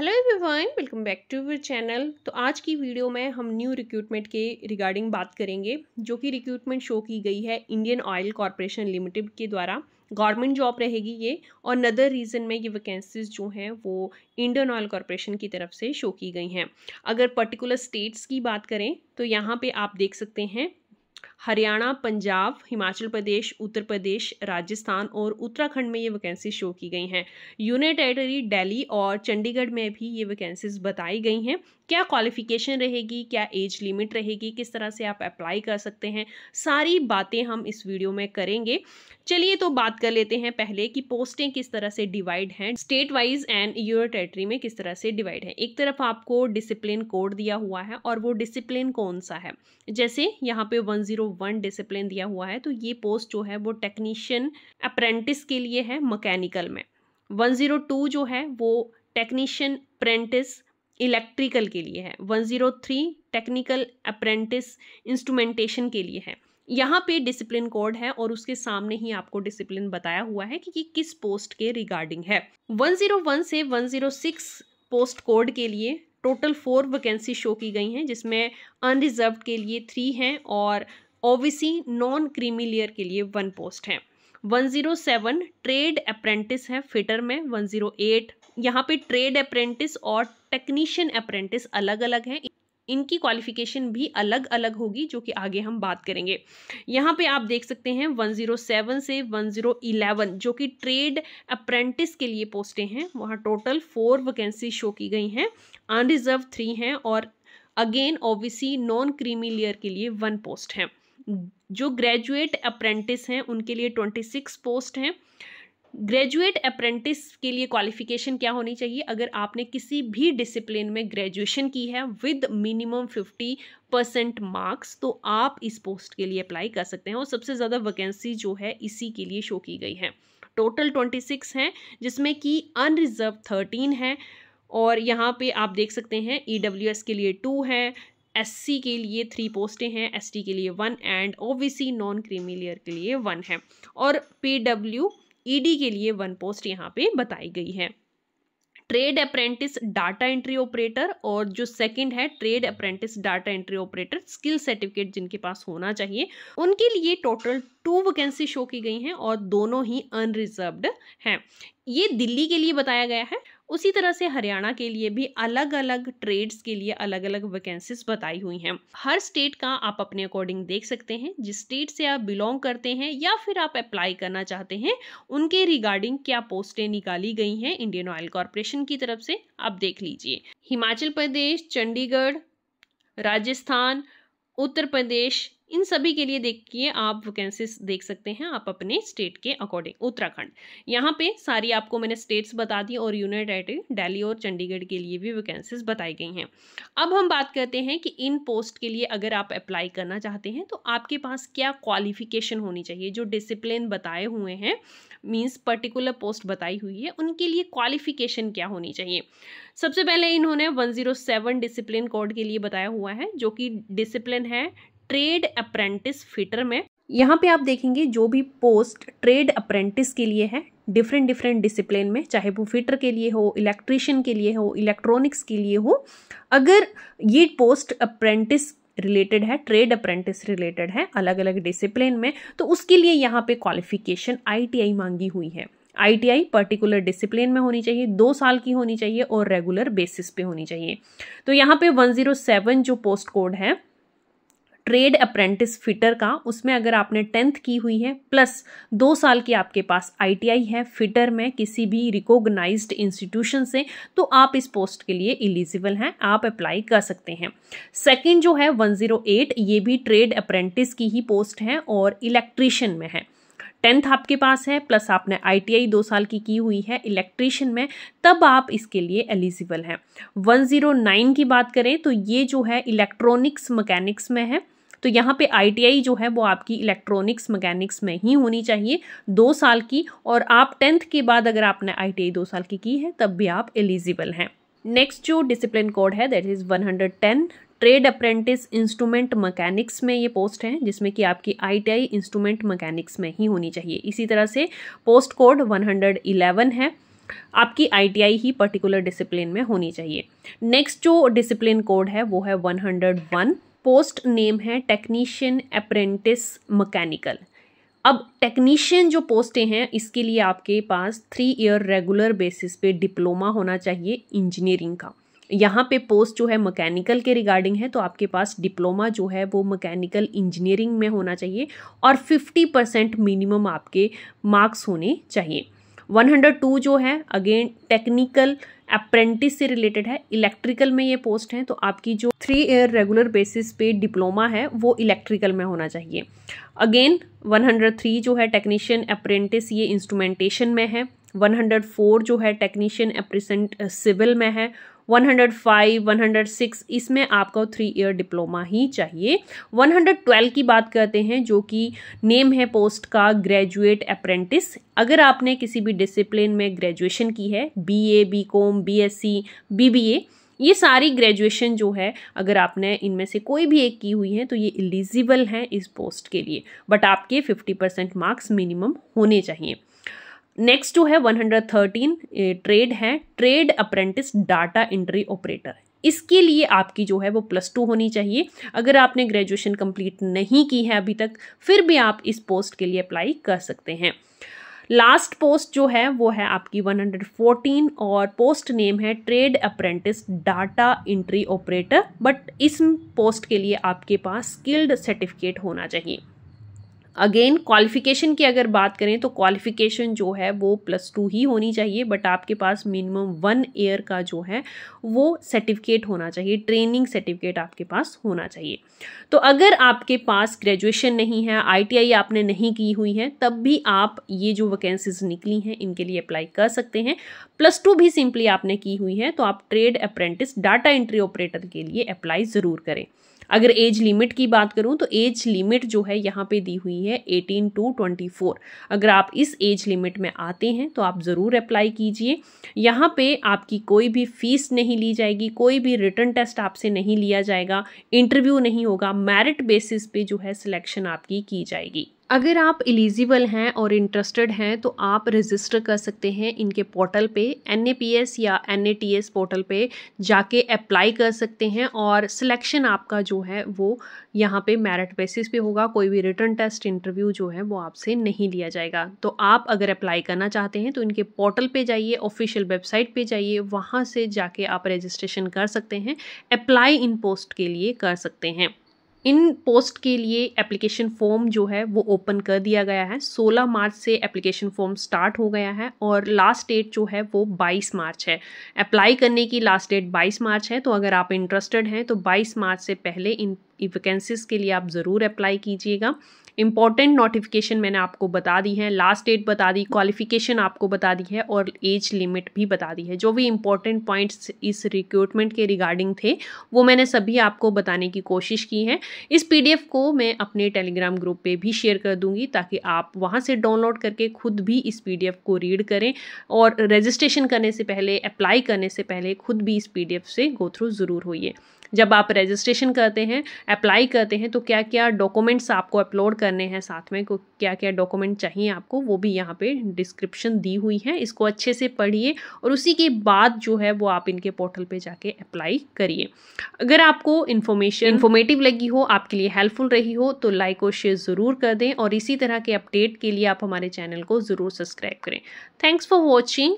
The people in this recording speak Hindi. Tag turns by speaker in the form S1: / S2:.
S1: Hello everyone, welcome back to our channel. तो आज की वीडियो में हम न्यू रिक्रूटमेंट के रिगार्डिंग बात करेंगे, जो कि रिक्रूटमेंट शो की गई है इंडियन ऑयल कॉरपोरेशन लिमिटेड के द्वारा। गवर्नमेंट जॉब रहेगी ये, और नदर रीज़न में ये वैकेंसीज जो हैं वो इंडियन ऑयल कॉरपोरेशन की तरफ से शो की गई हैं। अगर पर्टिकुलर स्टेट्स की बात करें तो यहाँ पे आप देख सकते हैं हरियाणा, पंजाब, हिमाचल प्रदेश, उत्तर प्रदेश, राजस्थान और उत्तराखंड में ये वैकेंसी शो की गई हैं। यूनियन टेरिटरी दिल्ली और चंडीगढ़ में भी ये वैकेंसीज बताई गई हैं। क्या क्वालिफिकेशन रहेगी, क्या एज लिमिट रहेगी, किस तरह से आप अप्लाई कर सकते हैं, सारी बातें हम इस वीडियो में करेंगे। चलिए तो बात कर लेते हैं पहले कि पोस्टें किस तरह से डिवाइड हैं, state wise and union territory में किस तरह से डिवाइड है। एक तरफ आपको डिसिप्लिन कोड दिया हुआ है, और वो डिसिप्लिन कौन सा है, जैसे यहाँ पे 101 डिसिप्लिन दिया हुआ है, तो ये पोस्ट जो है वो टेक्नीशियन अप्रेंटिस के लिए है मैकेनिकल में। 102 जो है वो टेक्नीशियन अप्रेंटिस इलेक्ट्रिकल के लिए है। 103 टेक्निकल अप्रेंटिस इंस्ट्रूमेंटेशन के लिए है। यहाँ पे डिसिप्लिन कोड है और उसके सामने ही आपको डिसिप्लिन बताया हुआ है कि किस पोस्ट के रिगार्डिंग है। 101 से 106 पोस्ट कोड के लिए टोटल 4 वैकेंसी शो की गई हैं, जिसमें अनरिजर्व के लिए 3 हैं और ओबीसी नॉन क्रीमी लेयर के लिए 1 पोस्ट है। 107 ट्रेड अप्रेंटिस है फिटर में। 108 यहाँ पे ट्रेड अप्रेंटिस और टेक्नीशियन अप्रेंटिस अलग अलग हैं, इनकी क्वालिफिकेशन भी अलग अलग होगी, जो कि आगे हम बात करेंगे। यहाँ पे आप देख सकते हैं 107 से 111 जो कि ट्रेड अप्रेंटिस के लिए पोस्टें हैं, वहाँ टोटल 4 वैकेंसी शो की गई हैं। अनरिजर्व 3 हैं और again OBC non creamy layer के लिए 1 पोस्ट है। जो ग्रेजुएट अप्रेंटिस हैं उनके लिए 26 पोस्ट हैं। ग्रेजुएट अप्रेंटिस के लिए क्वालिफिकेशन क्या होनी चाहिए, अगर आपने किसी भी डिसिप्लिन में ग्रेजुएशन की है विद मिनिमम 50% मार्क्स, तो आप इस पोस्ट के लिए अप्लाई कर सकते हैं। और सबसे ज़्यादा वैकेंसी जो है इसी के लिए शो की गई है। टोटल 26 हैं, जिसमें कि अनरिजर्व 13 है। और यहाँ पे आप देख सकते हैं EWS के लिए 2 है, SC के लिए 3 पोस्टें हैं, ST के लिए 1 and OBC non creamy layer के लिए 1 है। और PWED के लिए 1 पोस्ट यहाँ पे बताई गई है। Trade apprentice data entry operator और जो सेकंड है trade apprentice data entry operator, skill certificate जिनके पास होना चाहिए, उनके लिए टोटल 2 वैकेंसी शो की गई हैं और दोनों ही अनरिजर्व्ड हैं। ये दिल्ली के लिए बताया गया है। उसी तरह से हरियाणा के लिए भी अलग अलग ट्रेड्स के लिए अलग अलग वैकेंसीज बताई हुई हैं। हर स्टेट का आप अपने अकॉर्डिंग देख सकते हैं, जिस स्टेट से आप बिलोंग करते हैं या फिर आप अप्लाई करना चाहते हैं, उनके रिगार्डिंग क्या पोस्टें निकाली गई हैं इंडियन ऑयल कॉरपोरेशन की तरफ से, आप देख लीजिए। हिमाचल प्रदेश, चंडीगढ़, राजस्थान, उत्तर प्रदेश, इन सभी के लिए देखिए आप वैकेंसीज देख सकते हैं आप अपने स्टेट के अकॉर्डिंग। उत्तराखंड, यहाँ पे सारी आपको मैंने स्टेट्स बता दी, और यूनियन टेरिटरी दिल्ली और चंडीगढ़ के लिए भी वैकेंसीज बताई गई हैं। अब हम बात करते हैं कि इन पोस्ट के लिए अगर आप अप्लाई करना चाहते हैं तो आपके पास क्या क्वालिफिकेशन होनी चाहिए। जो डिसिप्लिन बताए हुए हैं, मीन्स पर्टिकुलर पोस्ट बताई हुई है, उनके लिए क्वालिफिकेशन क्या होनी चाहिए। सबसे पहले इन्होंने 107 डिसिप्लिन कोड के लिए बताया हुआ है, जो कि डिसिप्लिन है ट्रेड अप्रेंटिस फिटर में। यहाँ पे आप देखेंगे जो भी पोस्ट ट्रेड अप्रेंटिस के लिए है, डिफरेंट डिसिप्लिन में, चाहे वो फिटर के लिए हो, इलेक्ट्रीशियन के लिए हो, इलेक्ट्रॉनिक्स के लिए हो, अगर ये पोस्ट अप्रेंटिस रिलेटेड है, ट्रेड अप्रेंटिस रिलेटेड है अलग अलग डिसिप्लिन में, तो उसके लिए यहाँ पे क्वालिफिकेशन ITI मांगी हुई है। ITI पर्टिकुलर डिसिप्लिन में होनी चाहिए, 2 साल की होनी चाहिए और रेगुलर बेसिस पे होनी चाहिए। तो यहाँ पे 107 जो पोस्ट कोड है ट्रेड अप्रेंटिस फिटर का, उसमें अगर आपने 10th की हुई है प्लस 2 साल की आपके पास ITI है फिटर में किसी भी रिकॉग्नाइज्ड इंस्टीट्यूशन से, तो आप इस पोस्ट के लिए एलिजिबल हैं, आप अप्लाई कर सकते हैं। सेकंड जो है 108, ये भी ट्रेड अप्रेंटिस की ही पोस्ट है और इलेक्ट्रीशियन में है। 10th आपके पास है प्लस आपने ITI 2 साल की हुई है इलेक्ट्रीशियन में, तब आप इसके लिए एलिजिबल हैं। 109 की बात करें तो ये जो है इलेक्ट्रॉनिक्स मैकेनिक्स में है, तो यहाँ पे ITI जो है वो आपकी इलेक्ट्रॉनिक्स मैकेनिक्स में ही होनी चाहिए, 2 साल की, और आप 10th के बाद अगर आपने ITI 2 साल की है तब भी आप एलिजिबल हैं। नेक्स्ट जो डिसिप्लिन कोड है that is 110 trade apprentice instrument mechanics में ये पोस्ट है, जिसमें कि आपकी ITI इंस्ट्रूमेंट मैकेनिक्स में ही होनी चाहिए। इसी तरह से पोस्ट कोड 111 है आपकी ITI ही पर्टिकुलर डिसिप्लिन में होनी चाहिए। नेक्स्ट जो डिसिप्लिन कोड है वो है 101। पोस्ट नेम है टेक्नीशियन अप्रेंटिस मैकेनिकल। अब टेक्नीशियन जो पोस्टें हैं इसके लिए आपके पास 3 ईयर रेगुलर बेसिस पे डिप्लोमा होना चाहिए इंजीनियरिंग का। यहाँ पे पोस्ट जो है मैकेनिकल के रिगार्डिंग है तो आपके पास डिप्लोमा जो है वो मैकेनिकल इंजीनियरिंग में होना चाहिए और 50% मिनिमम आपके मार्क्स होने चाहिए। 102 जो है अगेन टेक्निकल अप्रेंटिस से रिलेटेड है, इलेक्ट्रिकल में ये पोस्ट है तो आपकी जो 3 ईयर रेगुलर बेसिस पे डिप्लोमा है वो इलेक्ट्रिकल में होना चाहिए। अगेन 103 जो है टेक्नीशियन अप्रेंटिस ये इंस्ट्रूमेंटेशन में है। 104 जो है टेक्नीशियन अप्रेंटिस सिविल में है। 105, 106 इसमें आपको 3 ईयर डिप्लोमा ही चाहिए। 112 की बात करते हैं जो कि नेम है पोस्ट का ग्रेजुएट अप्रेंटिस। अगर आपने किसी भी डिसिप्लिन में ग्रेजुएशन की है, BA, BCom, BSc, BBA, ये सारी ग्रेजुएशन जो है अगर आपने इनमें से कोई भी एक की हुई है तो ये एलिजिबल हैं इस पोस्ट के लिए, बट आपके 50% मार्क्स मिनिमम होने चाहिए। नेक्स्ट जो है 113 ट्रेड है, trade apprentice data entry operator. इसके लिए आपकी जो है वो +2 होनी चाहिए। अगर आपने ग्रेजुएशन कंप्लीट नहीं की है अभी तक फिर भी आप इस पोस्ट के लिए अप्लाई कर सकते हैं। लास्ट पोस्ट जो है वो है आपकी 114 और पोस्ट नेम है trade apprentice data entry operator, but इस पोस्ट के लिए आपके पास स्किल्ड सर्टिफिकेट होना चाहिए। अगेन क्वालिफिकेशन की अगर बात करें तो क्वालिफिकेशन जो है वो +2 ही होनी चाहिए, बट आपके पास मिनिमम 1 ईयर का जो है वो सर्टिफिकेट होना चाहिए, ट्रेनिंग सर्टिफिकेट आपके पास होना चाहिए। तो अगर आपके पास ग्रेजुएशन नहीं है, ITI आपने नहीं की हुई है, तब भी आप ये जो वैकेंसीज निकली हैं इनके लिए अप्लाई कर सकते हैं। +2 भी सिंपली आपने की हुई है तो आप trade apprentice data entry operator के लिए अप्लाई ज़रूर करें। अगर एज लिमिट की बात करूं तो एज लिमिट जो है यहाँ पे दी हुई है 18 to 24। अगर आप इस एज लिमिट में आते हैं तो आप ज़रूर अप्लाई कीजिए। यहाँ पे आपकी कोई भी फीस नहीं ली जाएगी, कोई भी रिटन टेस्ट आपसे नहीं लिया जाएगा, इंटरव्यू नहीं होगा, मेरिट बेसिस पे जो है सिलेक्शन आपकी की जाएगी। अगर आप एलिजिबल हैं और इंटरेस्टेड हैं तो आप रजिस्टर कर सकते हैं इनके पोर्टल पे, NAPS या NATS पोर्टल पे जाके अप्लाई कर सकते हैं और सिलेक्शन आपका जो है वो यहाँ पे मेरिट बेसिस पे होगा। कोई भी रिटन टेस्ट इंटरव्यू जो है वो आपसे नहीं लिया जाएगा। तो आप अगर अप्लाई करना चाहते हैं तो इनके पोर्टल पे जाइए, ऑफिशियल वेबसाइट पे जाइए, वहाँ से जाके आप रजिस्ट्रेशन कर सकते हैं, अप्लाई इन पोस्ट के लिए कर सकते हैं। इन पोस्ट के लिए एप्लीकेशन फॉर्म जो है वो ओपन कर दिया गया है। 16 मार्च से एप्लीकेशन फॉर्म स्टार्ट हो गया है और लास्ट डेट जो है वो 22 मार्च है। अप्लाई करने की लास्ट डेट 22 मार्च है, तो अगर आप इंटरेस्टेड हैं तो 22 मार्च से पहले इन वैकेंसीज के लिए आप ज़रूर अप्लाई कीजिएगा। इंपॉर्टेंट नोटिफिकेशन मैंने आपको बता दी है, लास्ट डेट बता दी, क्वालिफिकेशन आपको बता दी है और एज लिमिट भी बता दी है। जो भी इंपॉर्टेंट पॉइंट्स इस रिक्रूटमेंट के रिगार्डिंग थे वो मैंने सभी आपको बताने की कोशिश की है। इस PDF को मैं अपने टेलीग्राम ग्रुप पे भी शेयर कर दूंगी ताकि आप वहाँ से डाउनलोड करके खुद भी इस PDF को रीड करें और रजिस्ट्रेशन करने से पहले, अप्लाई करने से पहले खुद भी इस PDF से गो थ्रू ज़रूर होइए। जब आप रजिस्ट्रेशन करते हैं, अप्लाई करते हैं तो क्या क्या डॉक्यूमेंट्स आपको अपलोड करने हैं, साथ में क्या क्या डॉक्यूमेंट चाहिए आपको, वो भी यहाँ पे डिस्क्रिप्शन दी हुई है। इसको अच्छे से पढ़िए और उसी के बाद जो है वो आप इनके पोर्टल पे जाके अप्लाई करिए। अगर आपको इन्फॉर्मेटिव लगी हो, आपके लिए हेल्पफुल रही हो तो लाइक और शेयर ज़रूर कर दें और इसी तरह के अपडेट के लिए आप हमारे चैनल को ज़रूर सब्सक्राइब करें। Thanks for watching.